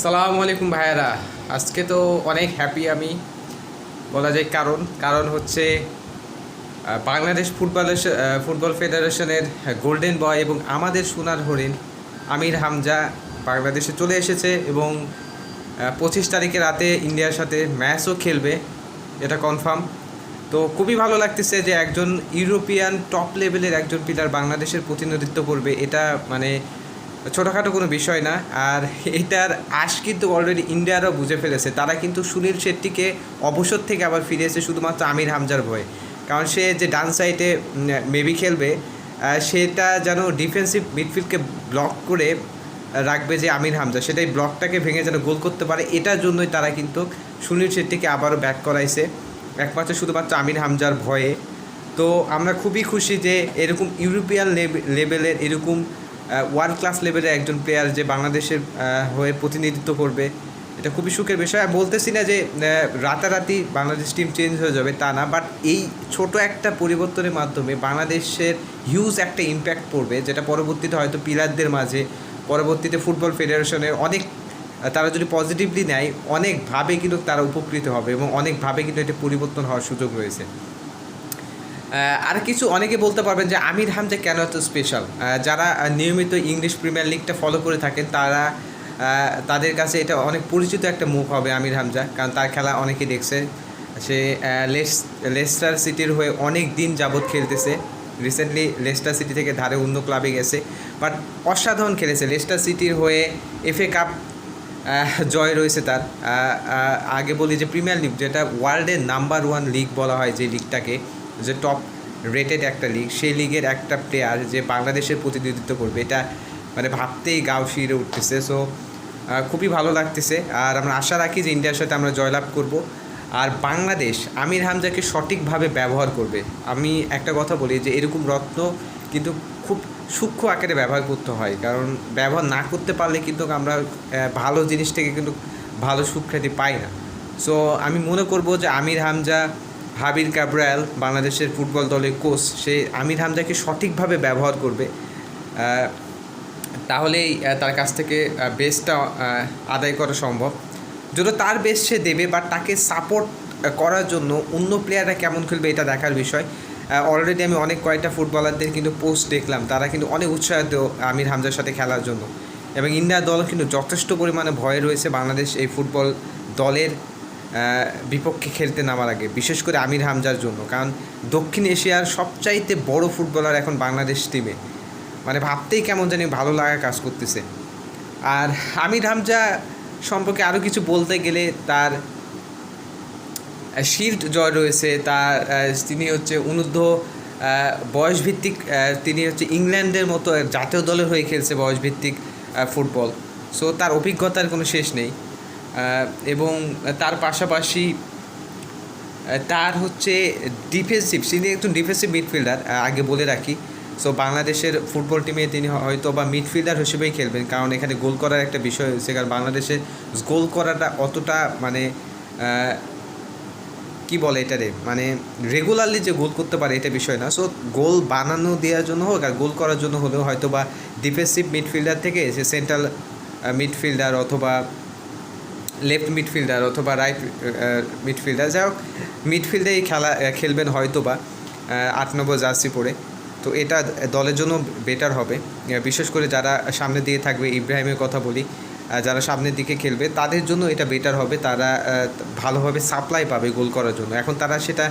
সালামু আলাইকুম ভাইয়ারা। আজকে তো অনেক হ্যাপি আমি বলা যায়, কারণ হচ্ছে বাংলাদেশ ফুটবল ফেডারেশনের গোল্ডেন বয় এবং আমাদের সোনার হরিণ আমির হামজা বাংলাদেশে চলে এসেছে এবং 25 তারিখে রাতে ইন্ডিয়ার সাথে ম্যাচও খেলবে, এটা কনফার্ম। তো খুবই ভালো লাগতেছে যে একজন ইউরোপিয়ান টপ লেভেলের একজন প্লেয়ার বাংলাদেশের প্রতিনিধিত্ব করবে, এটা মানে ছোটোখাটো কোনো বিষয় না। আর এটার আশ কিন্তু অলরেডি ইন্ডিয়ারও বুঝে ফেলেছে, তারা কিন্তু সুনীল শেট্টিকে অবসর থেকে আবার ফিরে এসে শুধুমাত্র আমির হামজার ভয়ে, কারণ সে যে ডান সাইডে মেবি খেলবে, সেটা যেন ডিফেন্সিভ মিডফিল্ডকে ব্লক করে রাখবে যে আমির হামজা, সেটাই ব্লকটাকে ভেঙে যেন গোল করতে পারে। এটার জন্যই তারা কিন্তু সুনীল শেট্টিকে আবারও ব্যাক করাইছে একমাত্র শুধুমাত্র আমির হামজার ভয়ে। তো আমরা খুবই খুশি যে এরকম ইউরোপিয়ান লেভেলের এরকম ওয়ার্ল্ড ক্লাস লেভেলের একজন প্লেয়ার যে বাংলাদেশের হয়ে প্রতিনিধিত্ব করবে, এটা খুবই সুখের বিষয়। আমি বলতেছি না যে রাতারাতি বাংলাদেশ টিম চেঞ্জ হয়ে যাবে, তা না, বাট এই ছোট একটা পরিবর্তনের মাধ্যমে বাংলাদেশের হিউজ একটা ইম্প্যাক্ট পড়বে, যেটা পরবর্তীতে হয়তো প্লেয়ারদের মাঝে, পরবর্তীতে ফুটবল ফেডারেশনের অনেক, তারা যদি পজিটিভলি নেয় অনেকভাবে কিন্তু তারা উপকৃত হবে এবং অনেকভাবে কিন্তু এটা পরিবর্তন হওয়ার সুযোগ রয়েছে। আর কিছু অনেকে বলতে পারবেন যে আমির হামজা কেন এত স্পেশাল। যারা নিয়মিত ইংলিশ প্রিমিয়ার লিগটা ফলো করে থাকেন তারা, তাদের কাছে এটা অনেক পরিচিত একটা মুখ হবে আমির হামজা, কারণ তার খেলা অনেকে দেখছে। সে লেস্টার সিটির হয়ে অনেক দিন যাবৎ খেলতেছে। রিসেন্টলি লেস্টার সিটি থেকে ধারে অন্য ক্লাবে গেছে, বাট অসাধারণ খেলেছে লেস্টার সিটির হয়ে। FA কাপ জয় রয়েছে তার। আগে বলি যে প্রিমিয়ার লিগ, যেটা ওয়ার্ল্ডের নাম্বার 1 লিগ বলা হয়, যে লিগটাকে, যে টপ রেটেড একটা লিগ, সেই লিগের একটা প্লেয়ার যে বাংলাদেশের প্রতিনিধিত্ব করবে, এটা মানে ভাবতেই গাও শিরে উঠতেছে। সো খুবই ভালো লাগতেছে, আর আমরা আশা রাখি যে ইন্ডিয়ার সাথে আমরা জয়লাভ করব। আর বাংলাদেশ আমির হামজাকে সঠিকভাবে ব্যবহার করবে। আমি একটা কথা বলি যে এরকম রত্ন কিন্তু খুব সূক্ষ্ম আকারে ব্যবহার করতে হয়, কারণ ব্যবহার না করতে পারলে কিন্তু আমরা ভালো জিনিস থেকে কিন্তু ভালো সুখ্যাতি পাই না। সো আমি মনে করব যে আমির হামজা, হাবির ক্যাব্রাল বাংলাদেশের ফুটবল দলের কোচ, সে আমির হামজাকে সঠিকভাবে ব্যবহার করবে, তাহলেই তার কাছ থেকে বেস্টটা আদায় করা সম্ভব। যদিও তার বেস্ট সে দেবে, বাট তাকে সাপোর্ট করার জন্য অন্য প্লেয়াররা কেমন খেলবে এটা দেখার বিষয়। অলরেডি আমি অনেক কয়েকটা ফুটবলারদের কিন্তু পোস্ট দেখলাম, তারা কিন্তু অনেক উৎসাহিত আমির হামজার সাথে খেলার জন্য, এবং ইন্ডিয়া দল কিন্তু যথেষ্ট পরিমাণে ভয়ে রয়েছে বাংলাদেশ এই ফুটবল দলের বিপক্ষে খেলতে নামার আগে, বিশেষ করে আমির হামজার জন্য, কারণ দক্ষিণ এশিয়ার সবচাইতে বড় ফুটবলার এখন বাংলাদেশ টিমে, মানে ভাবতেই কেমন জানি ভালো লাগা কাজ করতেছে। আর আমির হামজা সম্পর্কে আরও কিছু বলতে গেলে, তার শিল্ড জয় রয়েছে, তার তিনি হচ্ছে অনূর্ধ্ব বয়সভিত্তিক, তিনি হচ্ছে ইংল্যান্ডের মতো জাতীয় দলের হয়ে খেলছে বয়সভিত্তিক ফুটবল। সো তার অভিজ্ঞতার কোনো শেষ নেই। এবং তার পাশাপাশি তার হচ্ছে ডিফেন্সিভ, তিনি একজন ডিফেন্সিভ মিডফিল্ডার, আগে বলে রাখি। সো বাংলাদেশের ফুটবল টিমে তিনি হয়তো বা মিডফিল্ডার হিসেবেই খেলবেন, কারণ এখানে গোল করার একটা বিষয় হচ্ছে, কারণ বাংলাদেশের গোল করাটা অতটা মানে কি বলে এটারে, মানে রেগুলারলি যে গোল করতে পারে এটা বিষয় না। সো গোল বানানো দেওয়ার জন্য হোক আর গোল করার জন্য হলেও হয়তো বা ডিফেন্সিভ মিডফিল্ডার থেকে সে সেন্ট্রাল মিডফিল্ডার অথবা লেফট মিডফিল্ডার অথবা রাইট মিডফিল্ডার, যাই হোক মিডফিল্ডেই খেলবেন হয়তো বা 8 নম্বর জার্সি পরে। তো এটা দলের জন্য বেটার হবে, বিশেষ করে যারা সামনের দিকে থাকবে, ইব্রাহিমের কথা বলি, যারা সামনের দিকে খেলবে তাদের জন্য এটা বেটার হবে, তারা ভালোভাবে সাপ্লাই পাবে গোল করার জন্য। এখন তারা সেটা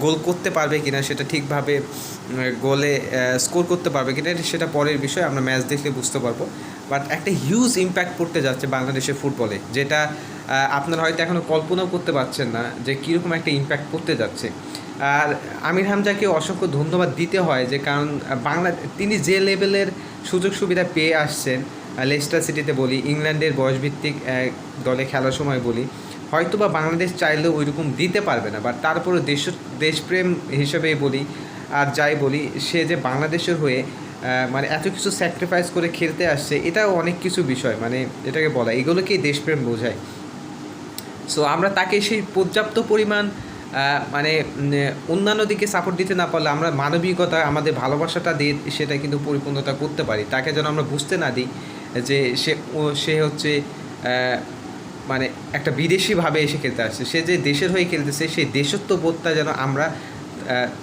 গোল করতে পারবে কিনা, সেটা ঠিকভাবে গোলে স্কোর করতে পারবে কিনা, সেটা পরের বিষয়, আমরা ম্যাচ দেখলে বুঝতে পারবো। বাট একটা হিউজ ইম্প্যাক্ট পড়তে যাচ্ছে বাংলাদেশের ফুটবলে, যেটা আপনারা হয়তো এখনও কল্পনাও করতে পারছেন না যে কীরকম একটা ইম্প্যাক্ট পড়তে যাচ্ছে। আর আমির হামজাকে অসংখ্য ধন্যবাদ দিতে হয়, যে কারণ তিনি যে লেভেলের সুযোগ সুবিধা পেয়ে আসছেন, লেস্টার সিটিতে বলি, ইংল্যান্ডের বয়সভিত্তিক দলে খেলার সময় বলি, হয়তো বা বাংলাদেশ চাইলেও ওইরকম দিতে পারবে না, বাট তারপরে দেশপ্রেম হিসেবেই বলি আর যাই বলি, সে যে বাংলাদেশের হয়ে মানে এত কিছু স্যাক্রিফাইস করে খেলতে আসছে, এটাও অনেক কিছু বিষয়, মানে এটাকে বলা, এগুলোকেই দেশপ্রেম বোঝায়। সো আমরা তাকে সেই পর্যাপ্ত পরিমাণ মানে অন্যান্য দিকে সাপোর্ট দিতে না পারলে আমরা মানবিকতা, আমাদের ভালোবাসাটা দিয়ে সেটা কিন্তু পরিপূর্ণতা করতে পারি। তাকে যেন আমরা বুঝতে না দিই যে সে হচ্ছে মানে একটা বিদেশিভাবে এসে খেলতে আসছে, সে যে দেশের হয়ে খেলতেছে সেই দেশত্ববোধটা যেন আমরা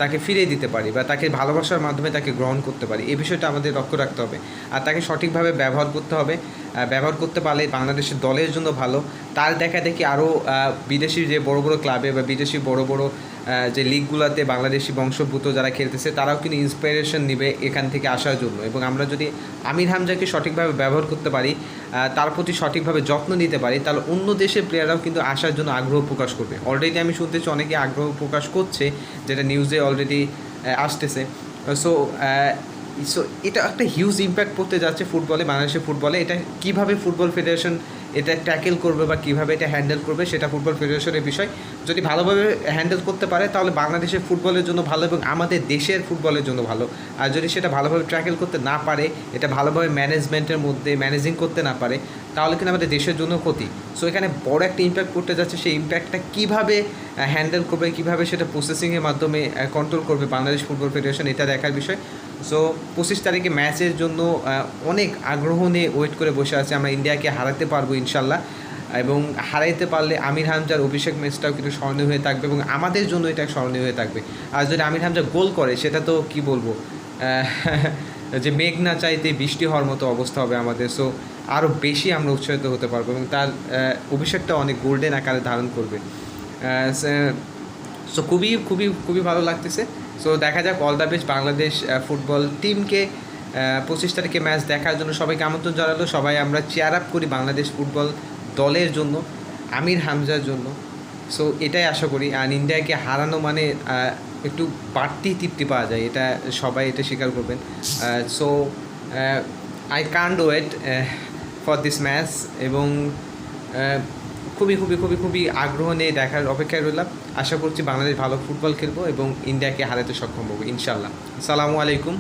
তাকে ফিরিয়ে দিতে পারি বা তাকে ভালোবাসার মাধ্যমে তাকে গ্রহণ করতে পারি, এই বিষয়টা আমাদের লক্ষ্য রাখতে হবে। আর তাকে সঠিকভাবে ব্যবহার করতে হবে। ব্যবহার করতে পারলে বাংলাদেশের দলের জন্য ভালো। তার দেখা দেখি আরও বিদেশি যে বড় বড় ক্লাবে বা বিদেশি বড় বড় যে লিগগুলোতে বাংলাদেশি বংশোদ্ভূত যারা খেলতেছে তারাও কিন্তু ইন্সপিরেশন নেবে এখান থেকে আসার জন্য। এবং আমরা যদি আমির হামজাকে সঠিকভাবে ব্যবহার করতে পারি, তার প্রতি সঠিকভাবে যত্ন নিতে পারি, তাহলে অন্য দেশের প্লেয়াররাও কিন্তু আসার জন্য আগ্রহ প্রকাশ করবে। অলরেডি আমি শুনতেছি অনেকে আগ্রহ প্রকাশ করছে, যেটা নিউজে অলরেডি আসতেছে। সো সো এটা একটা হিউজ ইম্প্যাক্ট পড়তে যাচ্ছে ফুটবলে, বাংলাদেশের ফুটবলে। এটা কীভাবে ফুটবল ফেডারেশন এটা ট্যাকেল করবে বা কীভাবে এটা হ্যান্ডেল করবে সেটা ফুটবল ফেডারেশনের বিষয়। যদি ভালোভাবে হ্যান্ডেল করতে পারে তাহলে বাংলাদেশের ফুটবলের জন্য ভালো এবং আমাদের দেশের ফুটবলের জন্য ভালো। আর যদি সেটা ভালোভাবে ট্যাকেল করতে না পারে, এটা ভালোভাবে ম্যানেজমেন্টের মধ্যে ম্যানেজিং করতে না পারে, তাহলে কিন্তু আমাদের দেশের জন্য ক্ষতি। সো এখানে বড় একটা ইম্প্যাক্ট করতে যাচ্ছে, সেই ইম্প্যাক্টটা কীভাবে হ্যান্ডেল করবে, কীভাবে সেটা প্রসেসিংয়ের মাধ্যমে কন্ট্রোল করবে বাংলাদেশ ফুটবল ফেডারেশন, এটা দেখার বিষয়। সো 25 তারিখে ম্যাচের জন্য অনেক আগ্রহ নিয়ে ওয়েট করে বসে আছে। আমরা ইন্ডিয়াকে হারাতে পারবো ইনশাল্লাহ, এবং হারাইতে পারলে আমির হামজার অভিষেক ম্যাচটাও কিন্তু স্মরণীয় হয়ে থাকবে এবং আমাদের জন্য এটা স্মরণীয় হয়ে থাকবে। আর যদি আমির হামজা গোল করে সেটা তো কী বলবো, যে মেঘ না চাইতে বৃষ্টি হওয়ার মতো অবস্থা হবে আমাদের। সো আরও বেশি আমরা উৎসাহিত হতে পারবো এবং তার অভিষেকটা অনেক গোল্ডেন আকারে ধারণ করবে। সো খুবই খুবই খুবই ভালো লাগতেছে। সো দেখা যাক, all the best Bangladesh football টিমকে 25 তারিখে ম্যাচ দেখার জন্য সবাইকে আমন্ত্রণ জানালো। সবাই আমরা চেয়ার আপ করি বাংলাদেশ ফুটবল দলের জন্য, আমির হামজার জন্য। সো এটাই আশা করি। আর ইন্ডিয়াকে হারানো মানে একটু বাড়তি তৃপ্তি পাওয়া যায়, এটা সবাই এটা স্বীকার করবেন। So I can't wait for this match, এবং খুবই খুবই খুবই খুবই আগ্রহ নিয়ে দেখার অপেক্ষায় রইলাম। আশা করছি বাংলাদেশ ভালো ফুটবল খেলবো এবং ইন্ডিয়াকে হারাতে সক্ষম হবো ইনশাল্লাহ। আসসালামু আলাইকুম।